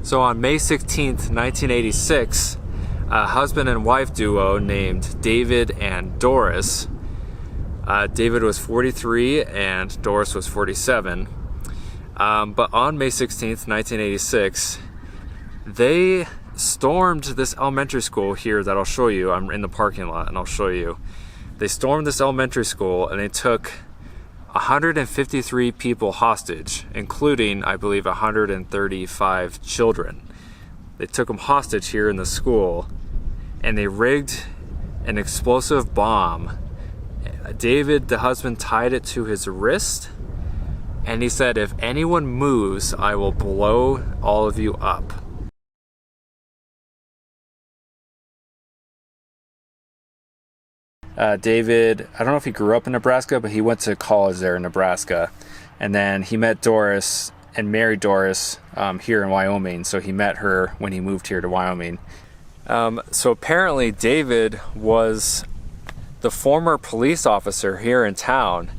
So on May 16th, 1986, a husband and wife duo named David and Doris. David was 43 and Doris was 47. But on May 16th, 1986, they stormed this elementary school here that I'll show you. I'm in the parking lot and I'll show you. They stormed this elementary school and they took 153 people hostage, including, I believe, 135 children. They took them hostage here in the school, and they rigged an explosive bomb. David, the husband, tied it to his wrist, and he said, "If anyone moves, I will blow all of you up." David, I don't know if he grew up in Nebraska, but he went to college there in Nebraska. And then he met Doris and married Doris here in Wyoming. So he met her when he moved here to Wyoming. So apparently David was the former police officer here in town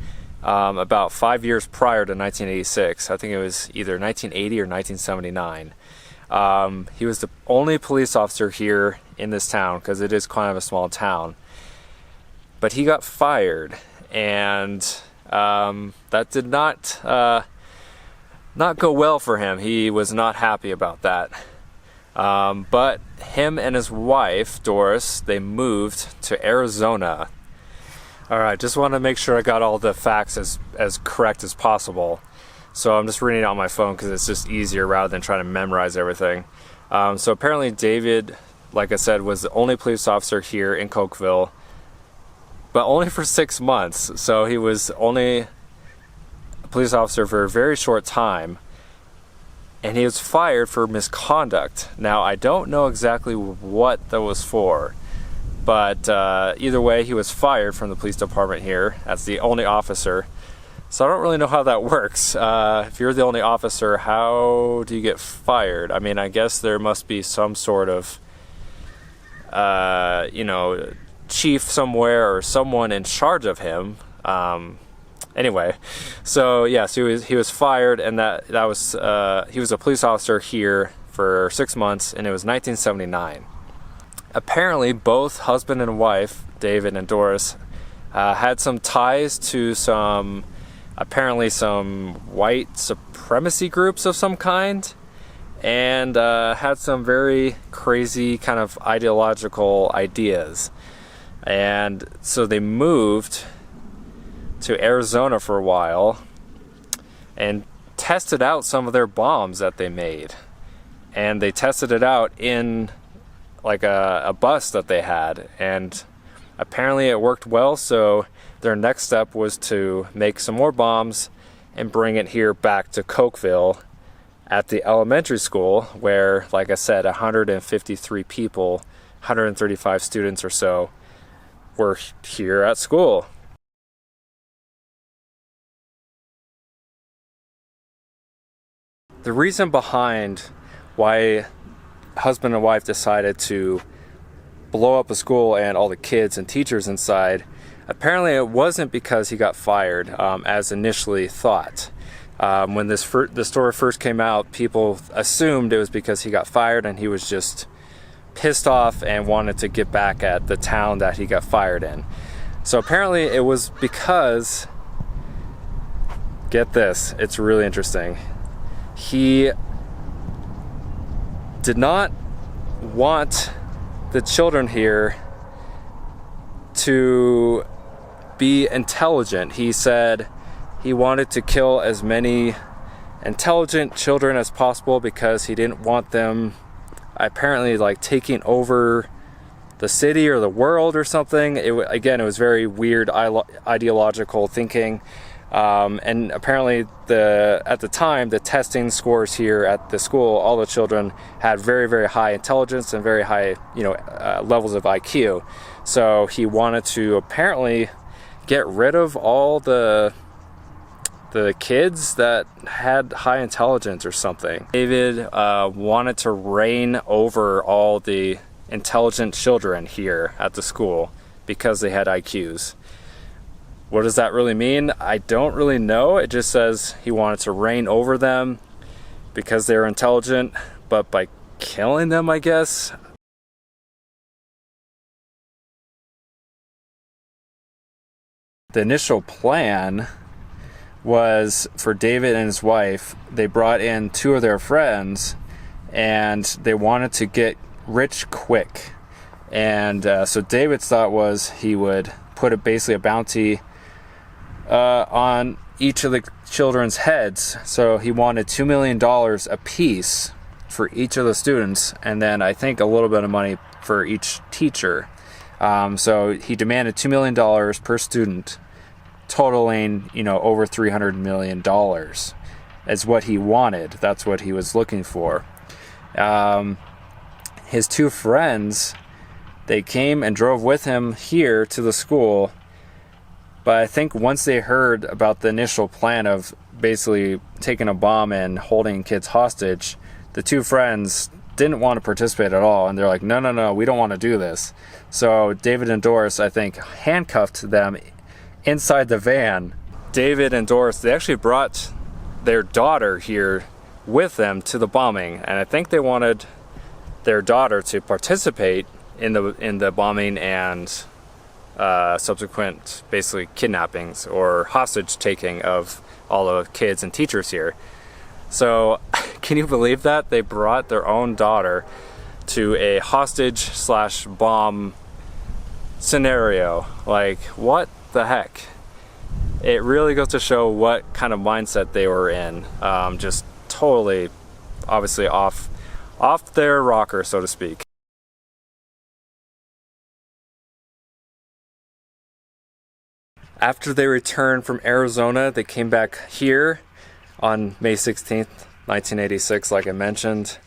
about 5 years prior to 1986. I think it was either 1980 or 1979. He was the only police officer here in this town because it is kind of a small town. But he got fired, and that did not go well for him. He was not happy about that. But him and his wife, Doris, they moved to Arizona. All right, just want to make sure I got all the facts as correct as possible. So I'm just reading it on my phone because it's just easier rather than trying to memorize everything. So apparently David, like I said, was the only police officer here in Cokeville, but only for 6 months. So he was only a police officer for a very short time, and he was fired for misconduct. Now, I don't know exactly what that was for, but either way, he was fired from the police department here as the only officer. So I don't really know how that works. If you're the only officer, how do you get fired? I mean, I guess there must be some sort of, chief somewhere or someone in charge of him. Anyway, so yes, he was fired, and that was he was a police officer here for 6 months, and it was 1979. Apparently, both husband and wife, David and Doris, had some ties to some white supremacy groups of some kind, and had some very crazy kind of ideological ideas. And so they moved to Arizona for a while and tested out some of their bombs that they made. And they tested it out in like a bus that they had. And apparently it worked well, so their next step was to make some more bombs and bring it here back to Cokeville at the elementary school where, like I said, 153 people, 135 students or so, were here at school. The reason behind why husband and wife decided to blow up a school and all the kids and teachers inside, apparently it wasn't because he got fired, as initially thought. When the story first came out, people assumed it was because he got fired and he was just pissed off and wanted to get back at the town that he got fired in. So apparently it was because, get this, it's really interesting, he did not want the children here to be intelligent. He said he wanted to kill as many intelligent children as possible because he didn't want them apparently like taking over the city or the world or something. It was very weird ideological thinking. And apparently at the time, the testing scores here at the school, all the children had very, very high intelligence and very high, levels of IQ. So he wanted to apparently get rid of all the kids that had high intelligence or something. David wanted to reign over all the intelligent children here at the school because they had IQs. What does that really mean? I don't really know. It just says he wanted to reign over them because they were intelligent. but by killing them, I guess. The initial plan was for David and his wife. They brought in 2 of their friends, and they wanted to get rich quick. And so David's thought was he would put basically a bounty on each of the children's heads. So he wanted $2 million a piece for each of the students, and then I think a little bit of money for each teacher. So he demanded $2 million per student, totaling, over $300 million is what he wanted. That's what he was looking for. His 2 friends, they came and drove with him here to the school, but I think once they heard about the initial plan of basically taking a bomb and holding kids hostage, the 2 friends didn't want to participate at all, and they're like, no, we don't want to do this. So David and Doris, I think, handcuffed them inside the van. David and Doris, they actually brought their daughter here with them to the bombing, and I think they wanted their daughter to participate in the bombing and subsequent, basically, kidnappings or hostage taking of all the kids and teachers here. So can you believe that? They brought their own daughter to a hostage/bomb scenario. Like, what the heck? It really goes to show what kind of mindset they were in. Just totally, obviously off their rocker, so to speak. After they returned from Arizona, they came back here on May 16th, 1986, like I mentioned.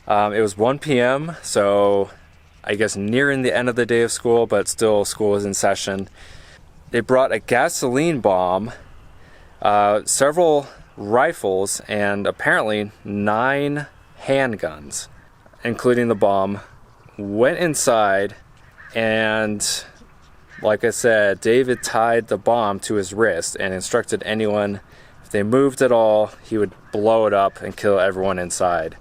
It was 1 p.m., so I guess nearing the end of the day of school, but still school was in session. They brought a gasoline bomb, several rifles, and apparently 9 handguns, including the bomb. Went inside, and like I said, David tied the bomb to his wrist and instructed anyone, if they moved at all, he would blow it up and kill everyone inside.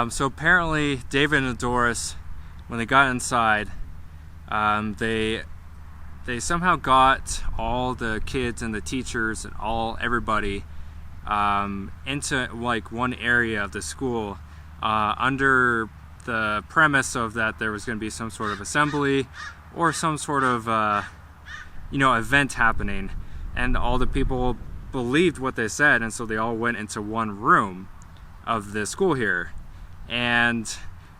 So apparently David and Doris, when they got inside, they somehow got all the kids and the teachers and everybody into like one area of the school under the premise of that there was going to be some sort of assembly or some sort of event happening, and all the people believed what they said, and so they all went into one room of the school here. And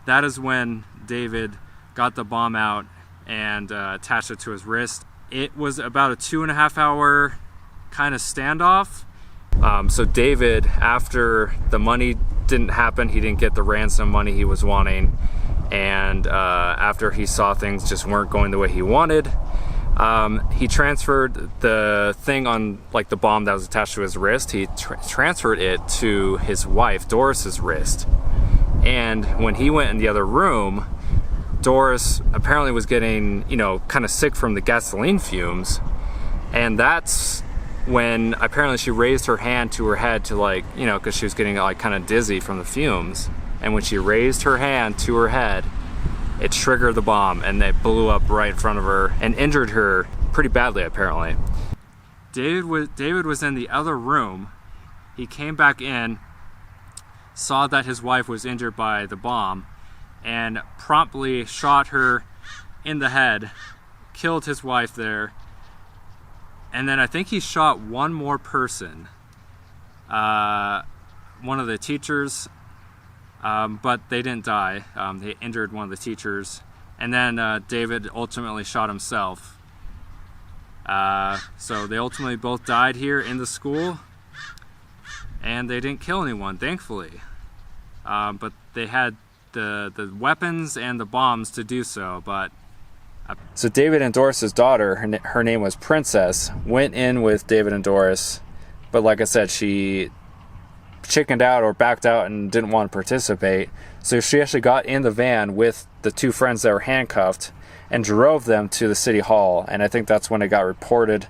that is when David got the bomb out and attached it to his wrist. It was about a 2.5 hour kind of standoff. So David, after the money didn't happen, he didn't get the ransom money he was wanting, and after he saw things just weren't going the way he wanted, he transferred the thing on, like, the bomb that was attached to his wrist, he transferred it to his wife Doris's wrist. And when he went in the other room, Doris apparently was getting, kind of sick from the gasoline fumes, and that's when apparently she raised her hand to her head to, because she was getting kind of dizzy from the fumes. And when she raised her hand to her head, it triggered the bomb, and it blew up right in front of her and injured her pretty badly, apparently. David was in the other room. He came back in, saw that his wife was injured by the bomb, and promptly shot her in the head, killed his wife there. And then I think he shot one more person, one of the teachers, but they didn't die. They injured one of the teachers, and then David ultimately shot himself. So they ultimately both died here in the school, and they didn't kill anyone, thankfully. But they had the weapons and the bombs to do so. So David and Doris's daughter, her name was Princess, went in with David and Doris, but like I said, she chickened out or backed out and didn't want to participate. So she actually got in the van with the 2 friends that were handcuffed and drove them to the city hall. And I think that's when it got reported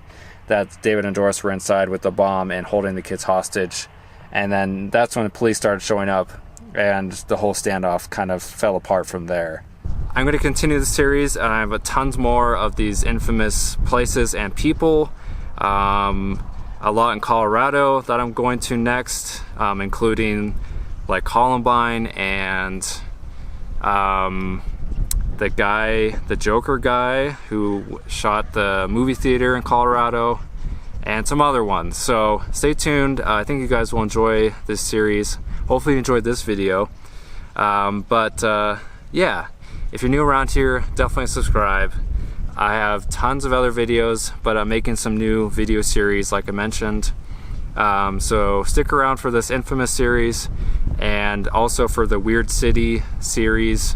that David and Doris were inside with the bomb and holding the kids hostage. And then that's when the police started showing up and the whole standoff kind of fell apart from there. I'm going to continue the series. I have tons more of these infamous places and people. A lot in Colorado that I'm going to next, including like Columbine and the Joker guy who shot the movie theater in Colorado, and some other ones. So stay tuned. I think you guys will enjoy this series. Hopefully you enjoyed this video. Yeah, if you're new around here, definitely subscribe. I have tons of other videos, but I'm making some new video series like I mentioned. So stick around for this infamous series and also for the Weird City series.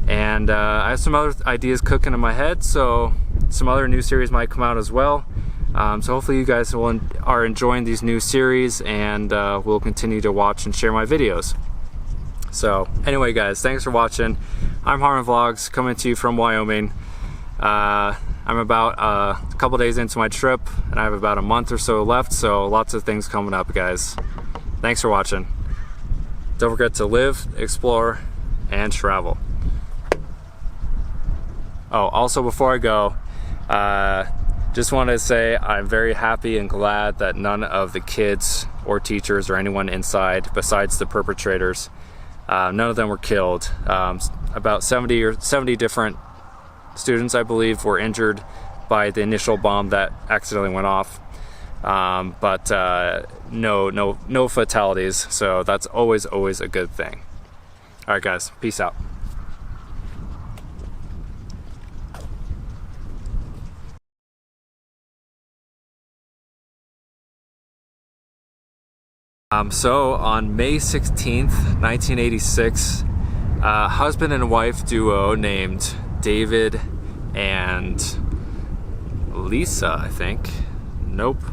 And I have some other ideas cooking in my head, so some other new series might come out as well. So hopefully you guys are enjoying these new series, and will continue to watch and share my videos. So anyway guys, thanks for watching. I'm Harmon Vlogs, coming to you from Wyoming. I'm about a couple days into my trip, and I have about a month or so left, so lots of things coming up, guys. Thanks for watching. Don't forget to live, explore, and travel. Oh, also before I go, just wanted to say I'm very happy and glad that none of the kids or teachers or anyone inside, besides the perpetrators, none of them were killed. About 70 different students, I believe, were injured by the initial bomb that accidentally went off, but no fatalities, so that's always a good thing. All right guys, peace out. So on May 16th, 1986, a husband and wife duo named David and Lisa, I think. Nope.